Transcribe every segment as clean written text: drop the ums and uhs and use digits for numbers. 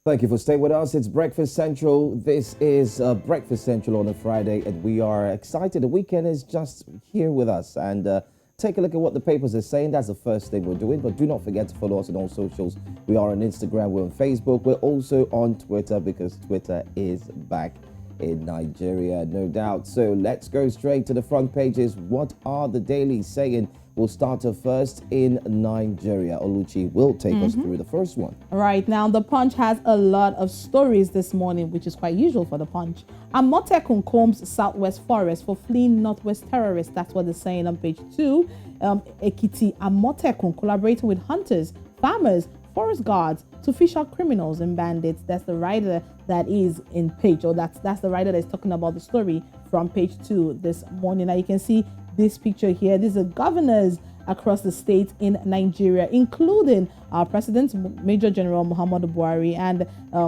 Thank you for staying with us. It's Breakfast Central. This is Breakfast Central on a Friday, and we are excited. The weekend is just here with us. And take a look at what the papers are saying. That's the first thing we're doing. But do not forget to follow us on all socials. We are on Instagram. We're on Facebook. We're also on Twitter because Twitter is back in Nigeria, no doubt. So let's go straight to the front pages. What are the dailies saying? We'll start off first in Nigeria. Oluchi will take us through the first one. Right now, the Punch has a lot of stories this morning, which is quite usual for the Punch. Amotekun combs Southwest Forest for fleeing Northwest terrorists. That's what they're saying on page 2. Ekiti Amotekun collaborating with hunters, farmers, forest guards to fish out criminals and bandits. That's the writer that is in page, or that's the writer that's talking about the story from page 2 this morning. Now you can see this picture here. These are governors across the state in Nigeria, including our President, Major General Muhammadu Buhari, and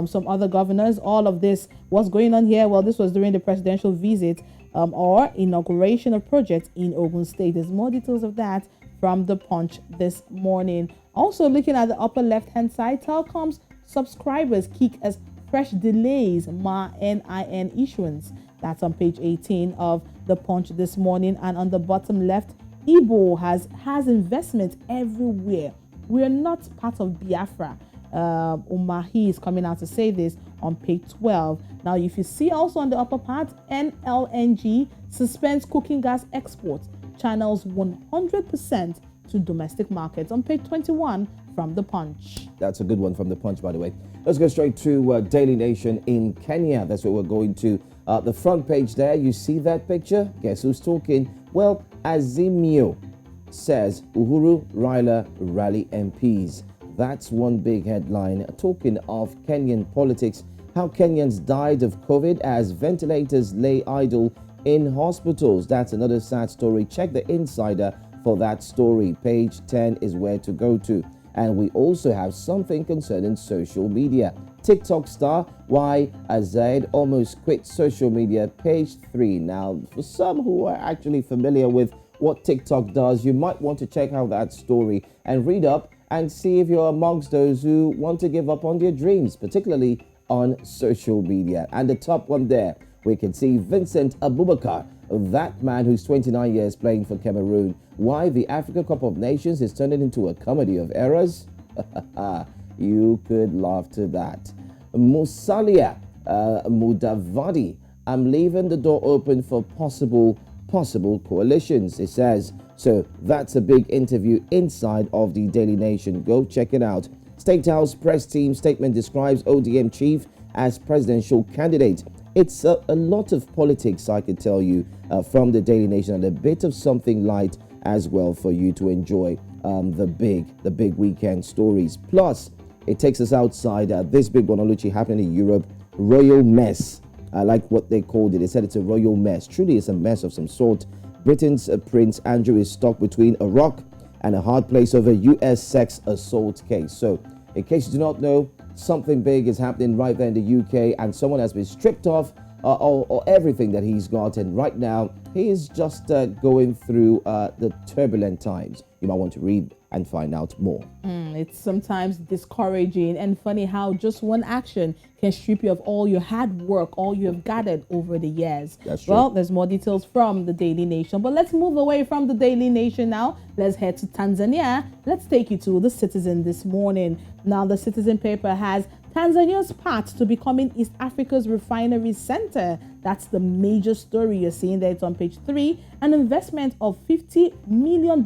some other governors. All of this, what's going on here? Well, this was during the presidential visit or inauguration of projects in Ogun State. There's more details of that from the Punch this morning. Also looking at the upper left-hand side, telecoms subscribers kick as fresh delays NIN issuance. That's on page 18 of the Punch this morning. And on the bottom left, Igbo has investment everywhere. We are not part of Biafra. Umahi is coming out to say this on page 12. Now, if you see also on the upper part, NLNG suspends cooking gas exports, channels 100% to domestic markets on page 21 from the Punch. That's a good one from the Punch, by the way. Let's go straight to Daily Nation in Kenya. That's what we're going to. The front page there, you see that picture? Guess who's talking? Well, Azimio says Uhuru Raila rally MPs. That's one big headline. Talking of Kenyan politics, how Kenyans died of COVID as ventilators lay idle in hospitals. That's another sad story. Check the Insider for that story. Page 10 is where to go to. And we also have something concerning social media. TikTok star, why Azaid almost quit social media, page 3. Now, for some who are actually familiar with what TikTok does, you might want to check out that story and read up and see if you're amongst those who want to give up on their dreams, particularly on social media. And the top one there, we can see Vincent Abubakar, that man who's 29 years playing for Cameroon. Why the Africa Cup of Nations is turning into a comedy of errors? You could laugh to that. Musalia Mudavadi, I'm leaving the door open for possible coalitions, it says. So that's a big interview inside of the Daily Nation. Go check it out. State House press team statement describes ODM chief as presidential candidate. It's a lot of politics, I could tell you, from the Daily Nation, and a bit of something light as well for you to enjoy the big weekend stories. Plus, it takes us outside this big one, Oluchi, happening in Europe. Royal mess. I like what they called it. They said it's a royal mess. Truly, it's a mess of some sort. Britain's Prince Andrew is stuck between a rock and a hard place over U.S. sex assault case. So, in case you do not know, something big is happening right there in the UK, and someone has been stripped off or everything that he's got, and right now he is just going through the turbulent times. You might want to read and find out more. It's sometimes discouraging and funny how just one action can strip you of all your hard work, all you have gathered over the years. That's true. Well, there's more details from the Daily Nation, but let's move away from the Daily Nation now. Let's head to Tanzania. Let's take you to the Citizen this morning. Now, the Citizen paper has Tanzania's path to becoming East Africa's refinery center. That's the major story you're seeing there. It's on page 3. An investment of $50 million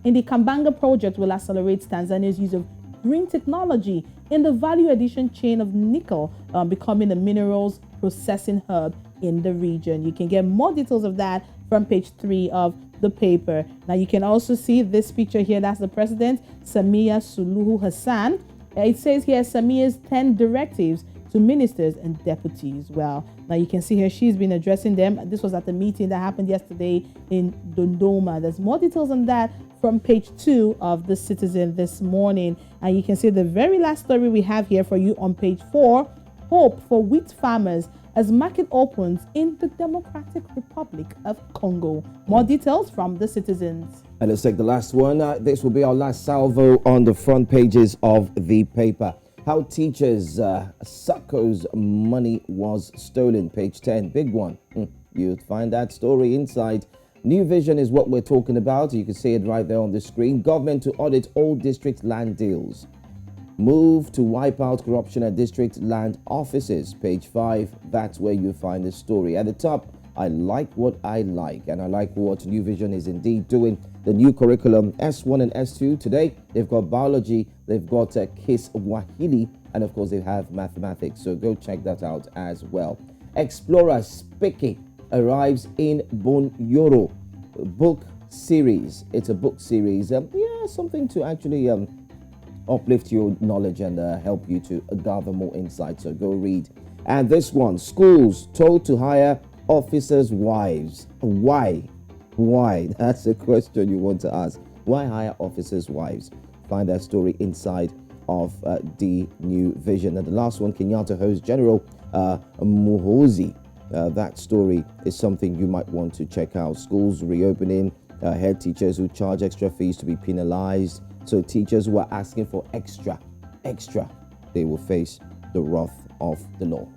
in the Kambanga project will accelerate Tanzania's use of green technology in the value addition chain of nickel, becoming a minerals processing hub in the region. You can get more details of that from page 3 of the paper. Now, you can also see this picture here. That's the president, Samia Suluhu Hassan. It says here Samia's 10 directives to ministers and deputies. Well, now you can see here she's been addressing them. This was at the meeting that happened yesterday in Dodoma. There's more details on that from page 2 of the Citizen this morning. And you can see the very last story we have here for you on page 4. Hope for wheat farmers as market opens in the Democratic Republic of Congo. More details from the Citizens. And let's take the last one. This will be our last salvo on the front pages of the paper. How teachers suckers money was stolen. Page 10. Big one. You'll find that story inside. New vision is what we're talking about. You can see it right there on the screen. Government to audit all district land deals. Move to wipe out corruption at district land offices. Page 5. That's where you find the story. At the top, I like what I like, and I like what New Vision is indeed doing. The new curriculum, S1 and S2. Today, they've got biology, they've got Kiswahili, and of course, they have mathematics. So go check that out as well. Explorer Speaking arrives in Bonyoro. Book series. It's a book series. Something to actually uplift your knowledge and help you to gather more insight. So go read. And this one, schools told to hire officers' wives. Why? That's a question you want to ask. Why hire officers' wives? Find that story inside of the New Vision. And the last one, Kenyatta host General Muhoozi. That story is something you might want to check out. Schools reopening, head teachers who charge extra fees to be penalized. So teachers who are asking for extra, they will face the wrath of the law.